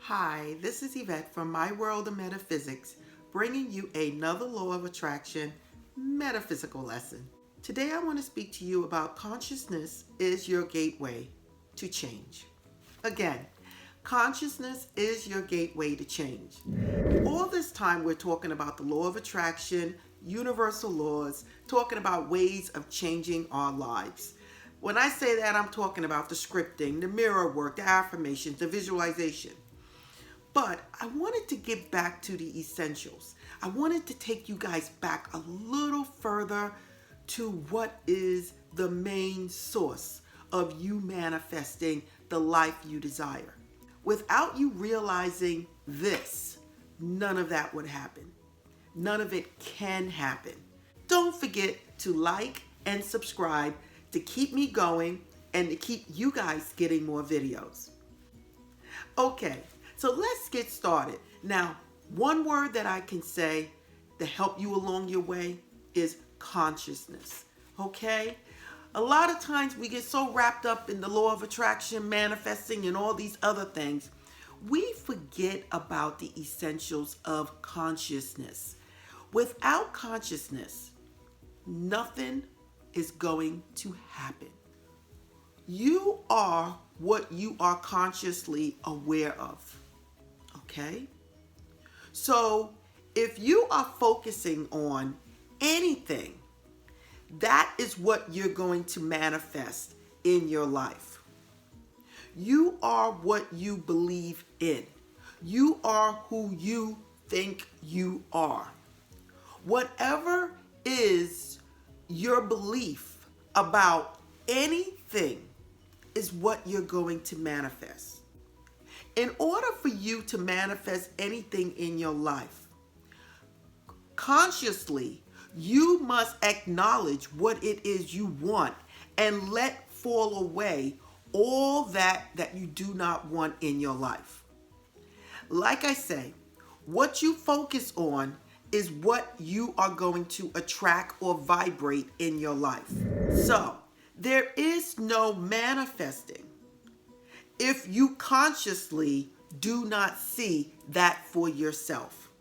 Hi, this is Yvette from my World of Metaphysics, bringing you another law of attraction metaphysical lesson. Today I want to speak to you about consciousness is your gateway to change. Again, consciousness is your gateway to change. All this time we're talking about the law of attraction, universal laws, talking about ways of changing our lives. When I say that, I'm talking about the scripting, the mirror work, the affirmations, the visualization. But I wanted to get back to the essentials. I wanted to take you guys back a little further to what is the main source of you manifesting the life you desire. Without you realizing this, none of that would happen. None of it can happen. Don't forget to like and subscribe to keep me going and to keep you guys getting more videos. Okay. So let's get started. Now, one word that I can say to help you along your way is consciousness, okay? A lot of times we get so wrapped up in the law of attraction, manifesting, and all these other things, we forget about the essentials of consciousness. Without consciousness, nothing is going to happen. You are what you are consciously aware of. Okay? So if you are focusing on anything, that is what you're going to manifest in your life. You are what you believe in. You are who you think you are. Whatever is your belief about anything is what you're going to manifest. In order for you to manifest anything in your life, consciously, you must acknowledge what it is you want and let fall away all that you do not want in your life. Like I say, what you focus on is what you are going to attract or vibrate in your life. So, there is no manifesting if you consciously do not see that for yourself.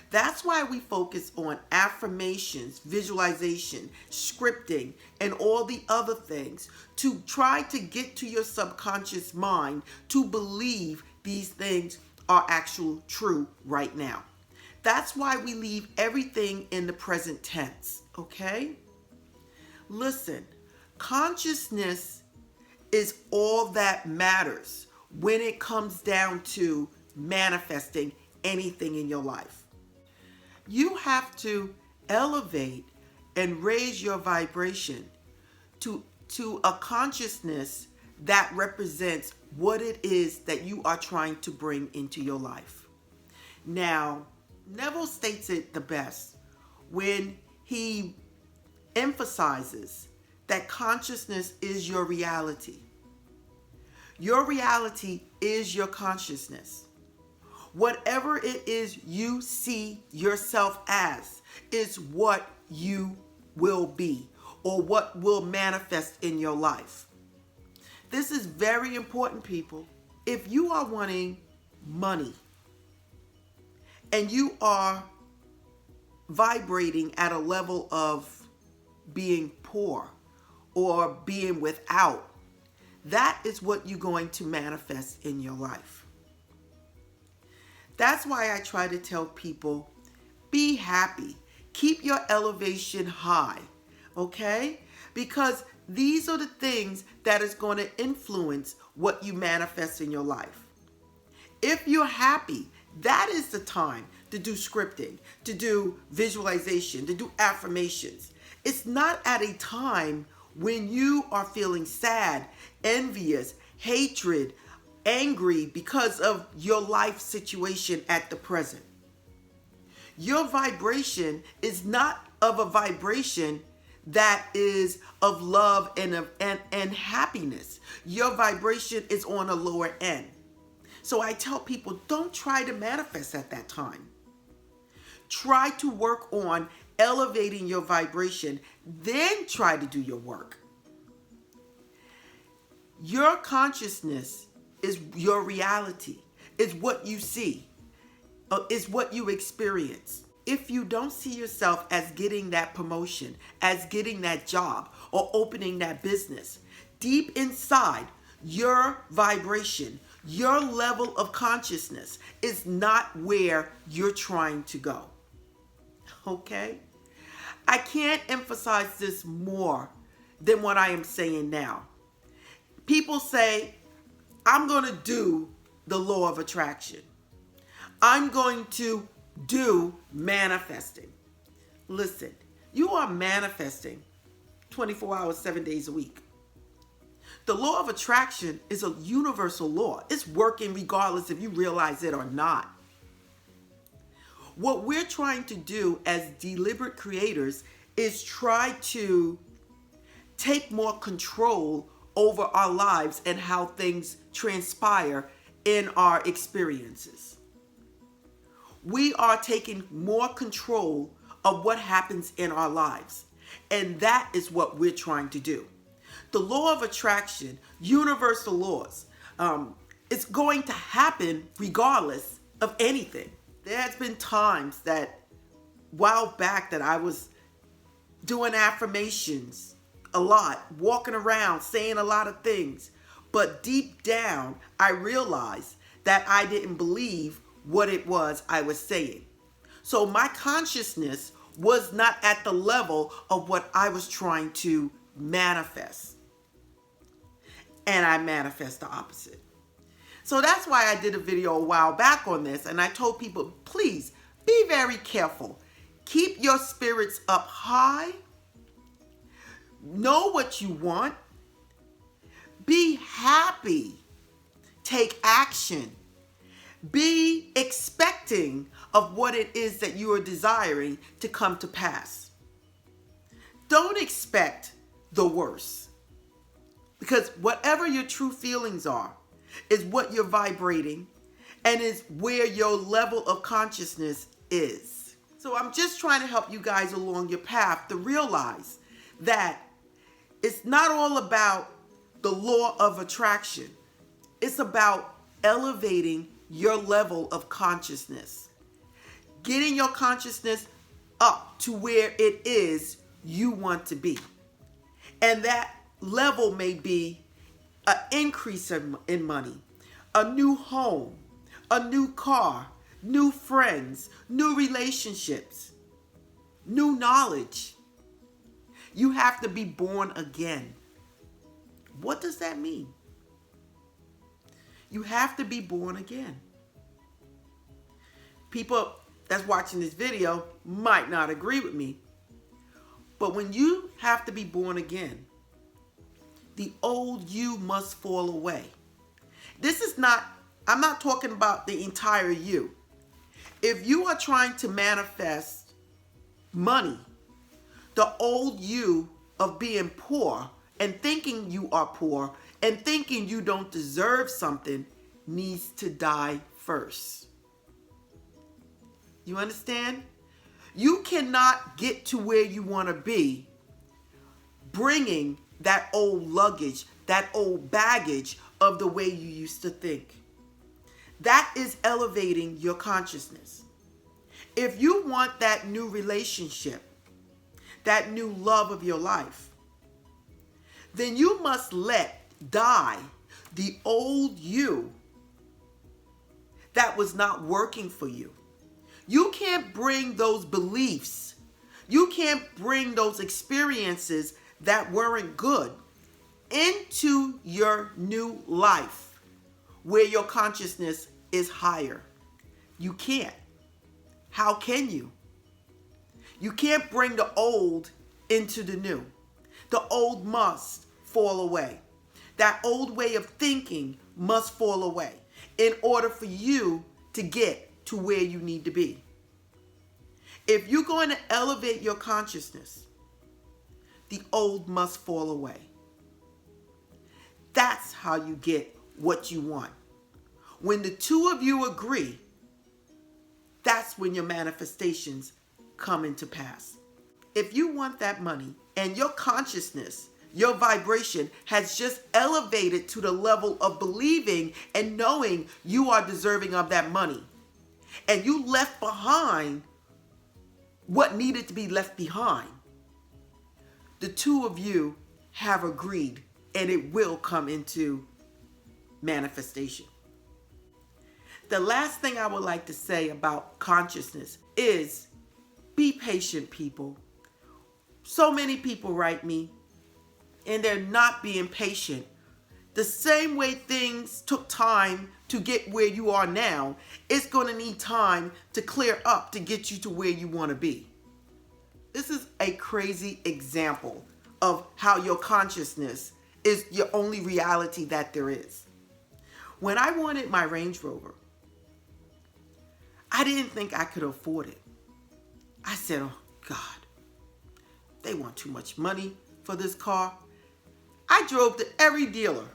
That's why we focus on affirmations, visualization, scripting, and all the other things to try to get to your subconscious mind to believe these things are actual true right now. That's why we leave everything in the present tense, okay? Listen, consciousness is all that matters when it comes down to manifesting anything in your life. You have to elevate and raise your vibration to a consciousness that represents what it is that you are trying to bring into your life. Now, Neville states it the best when he emphasizes that consciousness is your reality. Your reality is your consciousness. Whatever it is you see yourself as is what you will be or what will manifest in your life. This is very important, people. If you are wanting money and you are vibrating at a level of being poor, or being without, that is what you're going to manifest in your life. That's why I try to tell people, be happy. Keep your elevation high, okay? Because these are the things that is going to influence what you manifest in your life. If you're happy, that is the time to do scripting, to do visualization, to do affirmations. It's not at a time when you are feeling sad, envious, hatred, angry because of your life situation at the present. Your vibration is not of a vibration that is of love and happiness. Your vibration is on a lower end. So I tell people, don't try to manifest at that time. Try to work on elevating your vibration, then try to do your work. Your consciousness is your reality. is what you see, is what you experience. If you don't see yourself as getting that promotion, as getting that job, or opening that business, deep inside, your vibration, your level of consciousness is not where you're trying to go. Okay? I can't emphasize this more than what I am saying now. People say, I'm going to do the law of attraction. I'm going to do manifesting. Listen, you are manifesting 24 hours, 7 days a week. The law of attraction is a universal law. It's working regardless if you realize it or not. What we're trying to do as deliberate creators is try to take more control over our lives and how things transpire in our experiences. We are taking more control of what happens in our lives. And that is what we're trying to do. The law of attraction, universal laws, it's going to happen regardless of anything. There's been times that while back that I was doing affirmations a lot, walking around, saying a lot of things. But deep down, I realized that I didn't believe what it was I was saying. So my consciousness was not at the level of what I was trying to manifest. And I manifest the opposite. So that's why I did a video a while back on this. And I told people, please be very careful. Keep your spirits up high. Know what you want. Be happy. Take action. Be expecting of what it is that you are desiring to come to pass. Don't expect the worst. Because whatever your true feelings are is what you're vibrating and is where your level of consciousness is. So I'm just trying to help you guys along your path to realize that it's not all about the law of attraction. It's about elevating your level of consciousness. Getting your consciousness up to where it is you want to be. And that level may be an increase in money, a new home, a new car, new friends, new relationships, new knowledge. You have to be born again. What does that mean? You have to be born again. People that's watching this video might not agree with me, but when you have to be born again, the old you must fall away. I'm not talking about the entire you. If you are trying to manifest money, the old you of being poor and thinking you are poor and thinking you don't deserve something needs to die first. You understand? You cannot get to where you want to be bringing that old luggage, that old baggage of the way you used to think. That is elevating your consciousness. If you want that new relationship, that new love of your life, then you must let die the old you that was not working for you. You can't bring those beliefs. You can't bring those experiences that weren't good into your new life where your consciousness is higher. You can't. How can you? You can't bring the old into the new. The old must fall away. That old way of thinking must fall away in order for you to get to where you need to be. If you're going to elevate your consciousness, the old must fall away. That's how you get what you want. When the two of you agree, that's when your manifestations come into pass. If you want that money and your consciousness Your vibration has just elevated to the level of believing and knowing you are deserving of that money. And you left behind what needed to be left behind. The two of you have agreed, and it will come into manifestation. The last thing I would like to say about consciousness is be patient, people. So many people write me, and they're not being patient. The same way things took time to get where you are now, it's going to need time to clear up to get you to where you want to be. This is a crazy example of how your consciousness is your only reality that there is. When I wanted my Range Rover, I didn't think I could afford it. I said, oh God, they want too much money for this car. I drove to every dealer.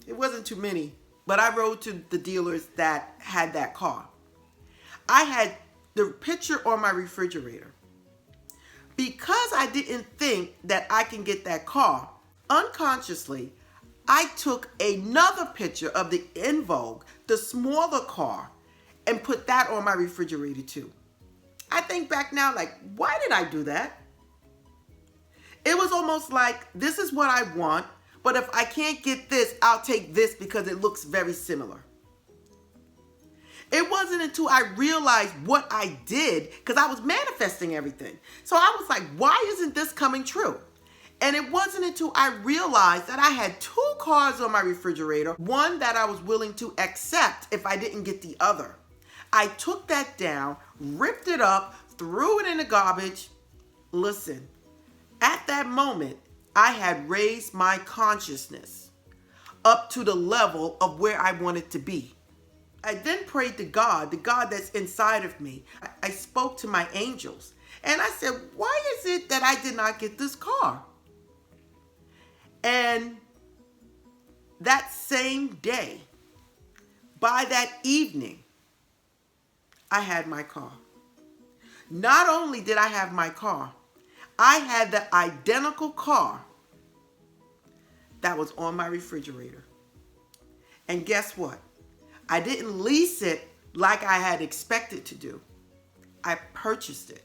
It wasn't too many, but I rode to the dealers that had that car. I had the picture on my refrigerator. Because I didn't think that I can get that car, unconsciously, I took another picture of the En Vogue, the smaller car, and put that on my refrigerator too. I think back now, like, why did I do that? It was almost like, this is what I want, but if I can't get this, I'll take this because it looks very similar. It wasn't until I realized what I did, because I was manifesting everything. So I was like, why isn't this coming true? And it wasn't until I realized that I had two cars on my refrigerator, one that I was willing to accept if I didn't get the other. I took that down, ripped it up, threw it in the garbage. Listen, at that moment, I had raised my consciousness up to the level of where I wanted to be. I then prayed to God, the God that's inside of me. I spoke to my angels and I said, why is it that I did not get this car? And that same day, by that evening, I had my car. Not only did I have my car, I had the identical car that was on my refrigerator. And guess what? I didn't lease it like I had expected to do. I purchased it.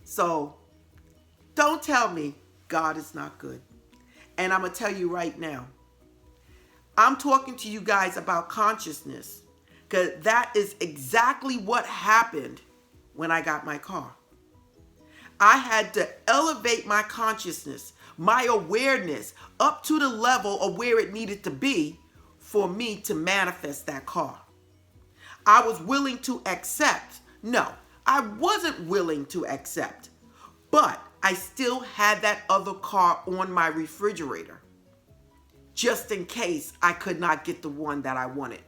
So don't tell me God is not good. And I'm going to tell you right now, I'm talking to you guys about consciousness because that is exactly what happened when I got my car. I had to elevate my consciousness, my awareness up to the level of where it needed to be for me to manifest that car. I was willing to accept. No, I wasn't willing to accept, but I still had that other car on my refrigerator just in case I could not get the one that I wanted.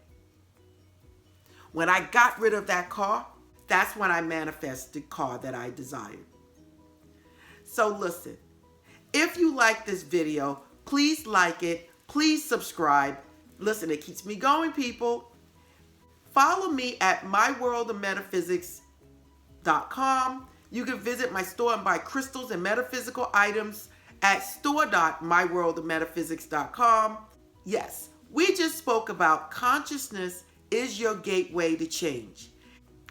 When I got rid of that car, that's when I manifested the car that I desired. So listen, if you like this video, please like it, please subscribe. Listen, it keeps me going, people. Follow me at myworldofmetaphysics.com. You can visit my store and buy crystals and metaphysical items at store.myworldofmetaphysics.com. Yes, we just spoke about consciousness is your gateway to change.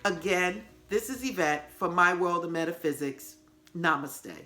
Again, this is Yvette from My World of Metaphysics. Namaste.